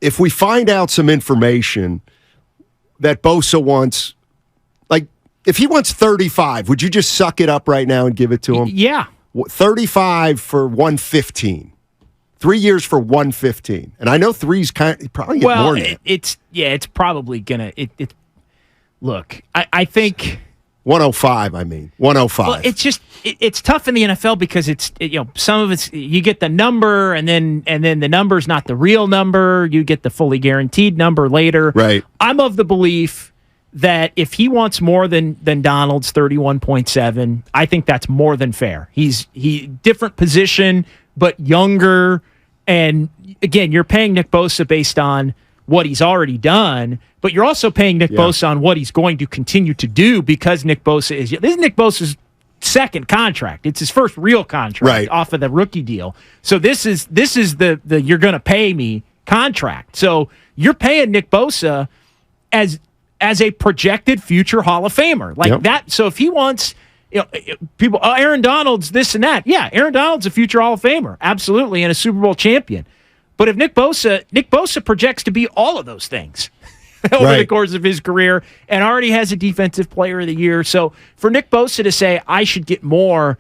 if we find out some information that Bosa wants, like if he wants 35, would you just suck it up right now and give it to him? Yeah. 35 for 115. 3 years for 115. And I know three's probably get more than that. It's probably gonna look, I think 105, 105. Well, it's tough in the NFL because some of it's you get the number and then the number's not the real number. You get the fully guaranteed number later. Right. I'm of the belief that if he wants more than Donald's 31.7, I think that's more than fair. He different position but younger, and again, you're paying Nick Bosa based on what he's already done, but you're also paying Nick Bosa on what he's going to continue to do because Nick Bosa this is Nick Bosa's second contract. It's his first real contract off of the rookie deal. So this is the you're going to pay me contract. So you're paying Nick Bosa as a projected future Hall of Famer. Like that. So if he wants people, Aaron Donald's this and that. Yeah, Aaron Donald's a future Hall of Famer. Absolutely, and a Super Bowl champion. But if Nick Bosa projects to be all of those things over the course of his career and already has a Defensive Player of the Year. So for Nick Bosa to say, I should get more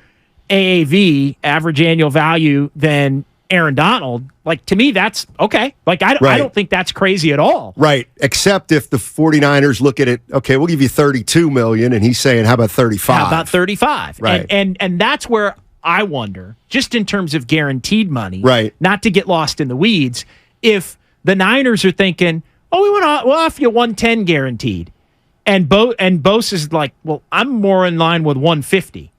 AAV, average annual value, than Aaron Donald, like to me, that's okay. Like I don't think that's crazy at all. Right, except if the 49ers look at it, okay, we'll give you $32 million, and he's saying, how about 35? How about 35? Right. And that's where I wonder, just in terms of guaranteed money, right, not to get lost in the weeds, if the Niners are thinking, we'll offer you 110 guaranteed, and Bose is like, well, I'm more in line with 150,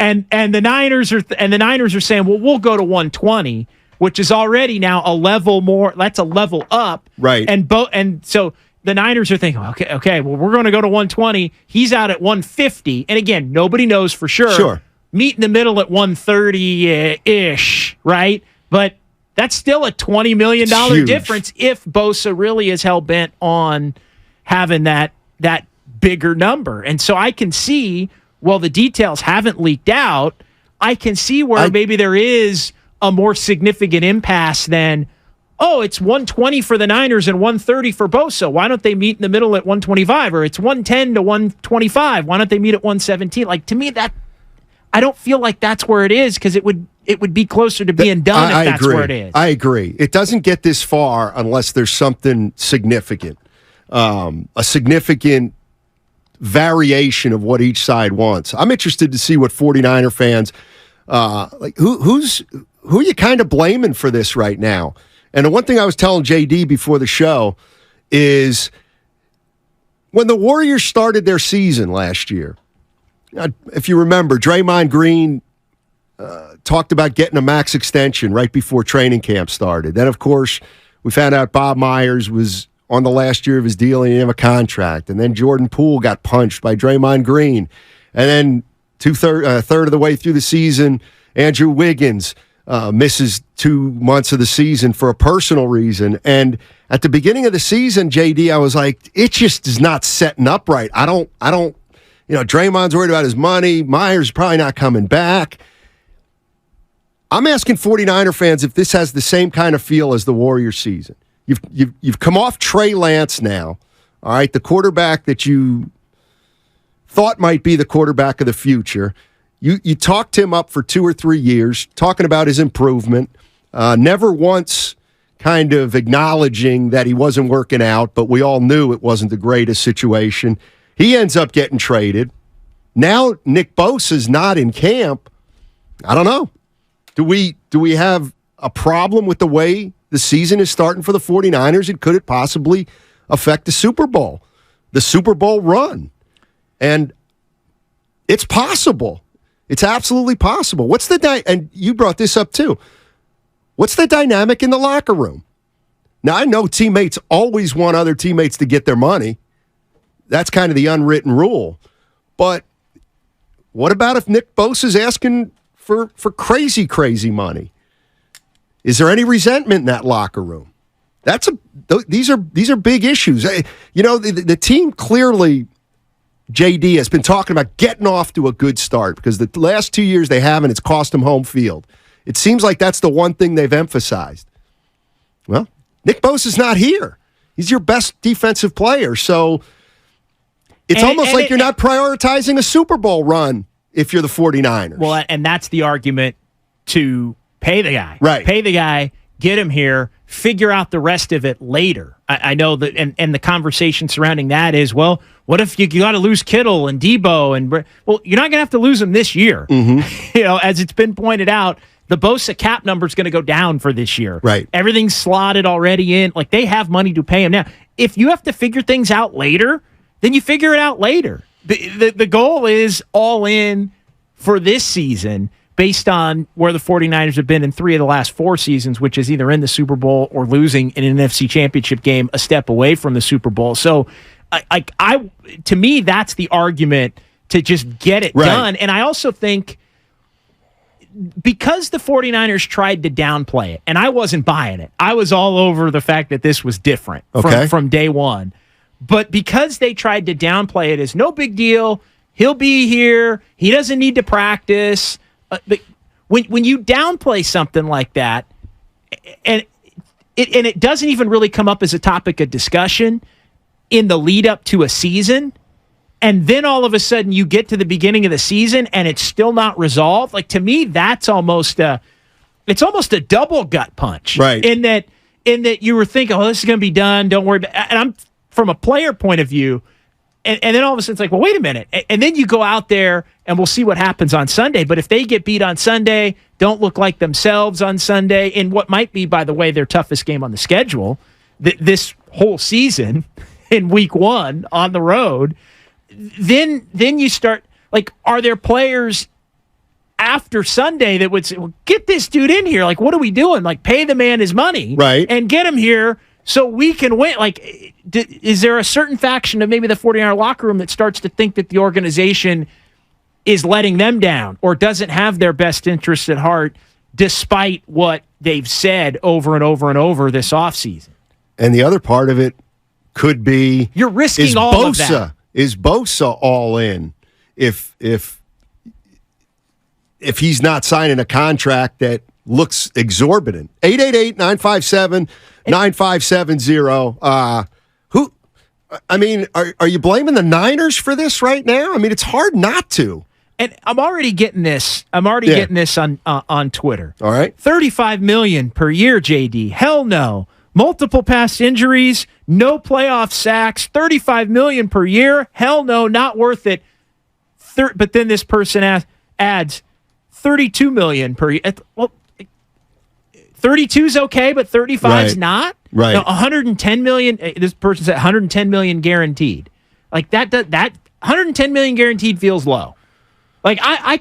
and the Niners are saying, well, we'll go to 120, which is already now a level more. That's a level up, right? And so the Niners are thinking, okay, well, we're going to go to 120. He's out at 150, and again, nobody knows for sure. Sure. Meet in the middle at 130-ish, right? But that's still a $20 million difference if Bosa really is hell-bent on having that bigger number. And so I can see, while the details haven't leaked out, I can see where maybe there is a more significant impasse than, it's 120 for the Niners and 130 for Bosa. Why don't they meet in the middle at 125? Or it's 110 to 125. Why don't they meet at 117? Like, to me, that I don't feel like that's where it is, because it would be closer to being done if that's where it is. I agree. It doesn't get this far unless there's something significant, a significant variation of what each side wants. I'm interested to see what 49er fans, who are you kind of blaming for this right now? And the one thing I was telling JD before the show is when the Warriors started their season last year, if you remember, Draymond Green talked about getting a max extension right before training camp started. Then, of course, we found out Bob Myers was on the last year of his deal and he didn't have a contract. And then Jordan Poole got punched by Draymond Green. And then third of the way through the season, Andrew Wiggins misses 2 months of the season for a personal reason. And at the beginning of the season, JD, I was like, it just is not setting up right. I don't. Draymond's worried about his money. Myers probably not coming back. I'm asking 49er fans if this has the same kind of feel as the Warriors season. You've come off Trey Lance now, all right, the quarterback that you thought might be the quarterback of the future. You talked him up for 2 or 3 years, talking about his improvement, never once kind of acknowledging that he wasn't working out, but we all knew it wasn't the greatest situation. He ends up getting traded. Now Nick Bosa's not in camp. I don't know. Do we have a problem with the way the season is starting for the 49ers? And could it possibly affect the Super Bowl run? And it's possible. It's absolutely possible. And you brought this up too. What's the dynamic in the locker room? Now, I know teammates always want other teammates to get their money. That's kind of the unwritten rule. But what about if Nick Bosa's asking for crazy, crazy money? Is there any resentment in that locker room? These are big issues. The team clearly, JD, has been talking about getting off to a good start because the last 2 years they haven't. It's cost them home field. It seems like that's the one thing they've emphasized. Well, Nick Bosa's not here. He's your best defensive player. So it's almost like you're not prioritizing a Super Bowl run if you're the 49ers. Well, and that's the argument to pay the guy. Right. Pay the guy, get him here, figure out the rest of it later. I know that, and the conversation surrounding that is, well, what if you got to lose Kittle and Debo? Well, you're not going to have to lose them this year. Mm-hmm. As it's been pointed out, the Bosa cap number is going to go down for this year. Right. Everything's slotted already in. Like, they have money to pay him now. If you have to figure things out later, then you figure it out later. The goal is all in for this season based on where the 49ers have been in 3 of the last 4 seasons, which is either in the Super Bowl or losing in an NFC Championship game a step away from the Super Bowl. So, to me, that's the argument to just get it done. And I also think because the 49ers tried to downplay it, and I wasn't buying it. I was all over the fact that this was different from day one. But because they tried to downplay it as no big deal, he'll be here, he doesn't need to practice. But when you downplay something like that, and it doesn't even really come up as a topic of discussion in the lead up to a season, and then all of a sudden you get to the beginning of the season and it's still not resolved. Like, to me, that's almost a double gut punch. Right. In that you were thinking, oh, this is going to be done. Don't worry. And I'm from a player point of view. And then all of a sudden it's like, well, wait a minute. And then you go out there and we'll see what happens on Sunday. But if they get beat on Sunday, don't look like themselves on Sunday in what might be, by the way, their toughest game on the schedule this whole season in week 1 on the road, then you start, like, are there players after Sunday that would say, well, get this dude in here. Like, what are we doing? Like, pay the man his money and get him here so we can win. Like, is there a certain faction of maybe the 49er locker room that starts to think that the organization is letting them down or doesn't have their best interests at heart despite what they've said over and over and over this offseason? And the other part of it could be, you're risking all of that. Is Bosa all in if he's not signing a contract that looks exorbitant? 888-957-9570. Are you blaming the Niners for this right now? I mean, it's hard not to. And I'm already getting this. Getting this on Twitter. All right. $35 million per year, JD. Hell no. Multiple past injuries, no playoff sacks, $35 million per year. Hell no, not worth it. But then this person adds $32 million per year. Well, 32 is okay, but 35 is not. Right. No, $110 million. This person said $110 million guaranteed. Like that $110 million guaranteed feels low. Like I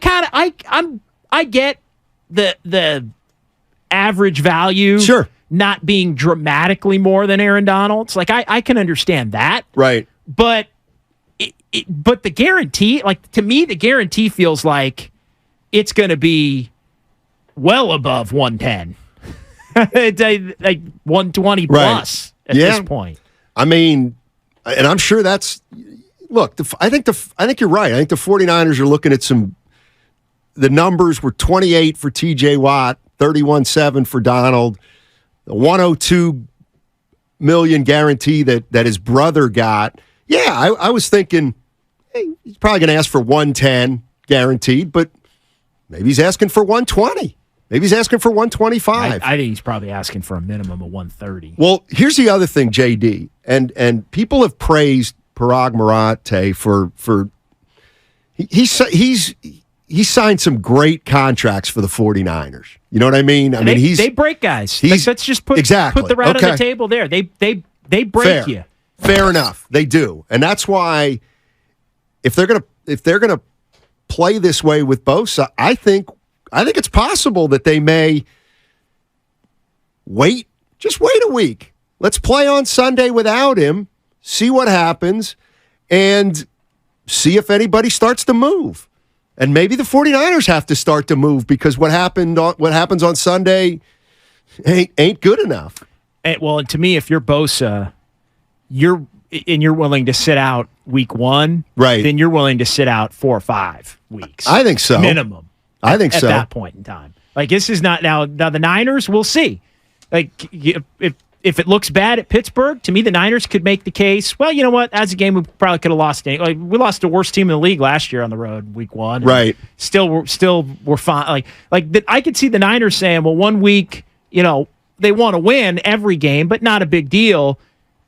get the average value. Sure. Not being dramatically more than Aaron Donald's. Like, I can understand that. Right. But but the guarantee, like, to me, the guarantee feels like it's going to be well above 110. It's like 120 plus at this point. I mean, and I'm sure that's, look, I think you're right. I think the 49ers are looking at the numbers were 28 for TJ Watt, 31.7 for Donald, the $102 million guarantee that his brother got. Yeah, I was thinking, hey, he's probably going to ask for 110 guaranteed, but maybe he's asking for 120. Maybe he's asking for 125. I think he's probably asking for a minimum of 130. Well, here's the other thing, JD, and people have praised Parag Marate for he's signed some great contracts for the 49ers. You know what I mean? They break guys. Let's just put the rat on the table there. They break you. Fair enough. They do. And that's why if they're gonna play this way with Bosa, I think it's possible that they may just wait a week. Let's play on Sunday without him, see what happens, and see if anybody starts to move. And maybe the 49ers have to start to move because what happens on Sunday ain't good enough. And to me, if you're Bosa, you're willing to sit out week 1, right? Then you're willing to sit out 4 or 5 weeks. I think so. Minimum. I think so. At that point in time. Like, this is not now the Niners, we'll see. Like, if if it looks bad at Pittsburgh, to me, the Niners could make the case. Well, you know what? As a game, we probably could have lost. Like, we lost the worst team in the league last year on the road, week 1. Right. Still, we're fine. I could see the Niners saying, well, 1 week, they want to win every game, but not a big deal.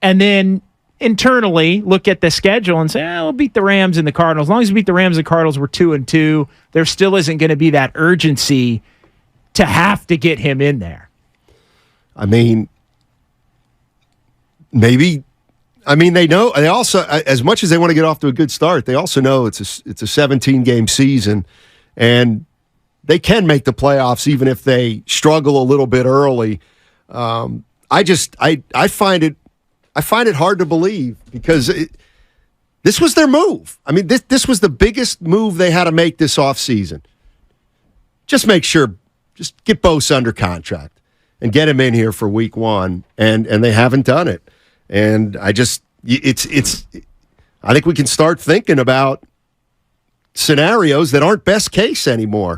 And then internally look at the schedule and say, we'll beat the Rams and the Cardinals. As long as we beat the Rams and the Cardinals, we're 2-2. There still isn't going to be that urgency to have to get him in there. I mean, maybe. I mean, they know. They also, as much as they want to get off to a good start, they also know it's a 17-game season, and they can make the playoffs even if they struggle a little bit early. I find it hard to believe because this was their move. I mean, this was the biggest move they had to make this offseason. Just get Bosa under contract and get him in here for week 1, and they haven't done it. And I think we can start thinking about scenarios that aren't best case anymore.